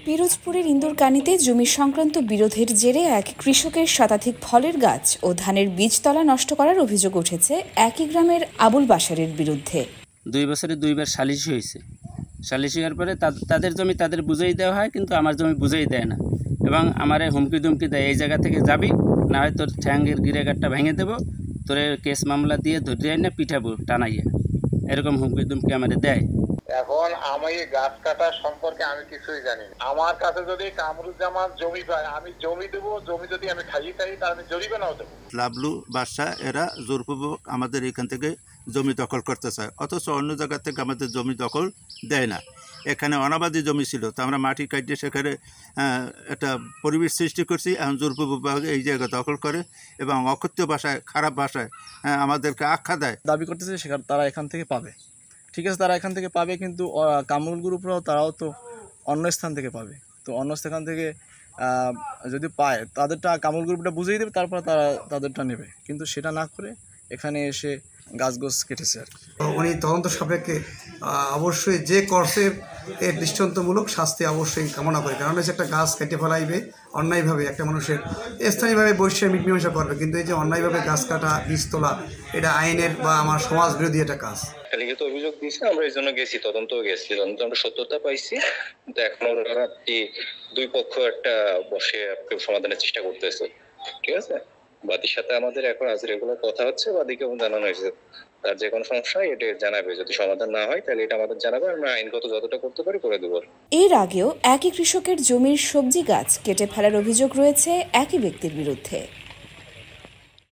পিরোজপুরের ইন্দুরকানীতে জমি সংক্রান্ত বিরোধের জেরে এক কৃষকের শতাধিক ফলের গাছ ও ধানের বীজতলা নষ্ট করার অভিযোগ উঠেছে একই গ্রামের আবুল বাশারের বিরুদ্ধে। 2 বছরে 2 বার সালিশি হয়েছে। সালিশি হওয়ার পরে তাদের জমি তাদের বুঝাই দেওয়া হয়, কিন্তু আমার জমি বুঝাই দেয় না এবং আমারে হুমকি দুমকি দেয়, এই জায়গা থেকে যাবি না হয় তোর ঠ্যাঙ্গের গিরেগারটা ভেঙে দেবো, তোর কেস মামলা দিয়ে ধরে না পিঠাবো টানাইয়া, এরকম হুমকি দুমকি আমাদের দেয়। এখন আমি গাছ কাটা সম্পর্কে আমি কিছুই জানি না। আমার কাছে যদি কামরুজ্জামান জমি পায় আমি জমি দেবো, জমি যদি আমি খাইয়ে খাই তাহলে আমি জরিমানাও দেবো। লাবলু বাদশা এরা জোরপূর্বক আমাদের এখান থেকে জমি দখল করতে চায়, অথচ অন্য জায়গা থেকে আমাদের জমি দখল দেয় না। এখানে অনাবাদী জমি ছিল, তো আমরা মাটি কাটিয়ে সেখানে একটা পরিবেশ সৃষ্টি করছি। এখন জোরপূর্বক এই জায়গা দখল করে এবং অকথ্য ভাষায়, খারাপ ভাষায় আমাদেরকে আখ্যা দেয়। দাবি করতেছে সেখানে তারা এখান থেকে পাবে, ঠিক আছে, তারা এখান থেকে পাবে, কিন্তু কামরুল গ্রুপরাও তারাও তো অন্য স্থান থেকে পাবে। তো অন্য স্থান থেকে যদি পায় তাদেরটা কামরুল গ্রুপটা বুঝিয়ে দেবে, তারপর তারা তাদেরটা নেবে, কিন্তু সেটা না করে এখানে এসে গাছ কেটেছে আর কি। উনি তদন্ত সাপেক্ষে অবশ্যই যে করছে এর দৃষ্টান্তমূলক শাস্তি অবশ্যই কামনা করে, কারণ হচ্ছে একটা গাছ কেটে ফেলাইবে অন্যায়ভাবে, একটা মানুষের স্থানীয়ভাবে বৈশ্বিক মীমাংসা করবে, কিন্তু এই যে অন্যায়ভাবে গাছ কাটা, বীজ তোলা, এটা আইনের বা আমার সমাজ বিরোধী একটা কাজ। লিখিত অভিযোগ দিয়েছে, আমরা এই জন্য গেছি, তদন্তও গেছি, তদন্ত আমরা সত্যতা পাইছি, কিন্তু এখন ওরা দুই পক্ষ একটা বসে সমাধানের চেষ্টা করতেছে, ঠিক আছে। বাদীর সাথে আমাদের এখন আজ রেগুলার কথা হচ্ছে, বাদীকে জানানো হয়েছে তার যে কোনো সমস্যা এটা জানাবে, যদি সমাধান না হয় তাহলে এটা আমাদের জানাবে, আমরা আইনগত যতটা করতে পারি করে দেবো। এর আগেও একই কৃষকের জমির সবজি গাছ কেটে ফেলার অভিযোগ রয়েছে একই ব্যক্তির বিরুদ্ধে।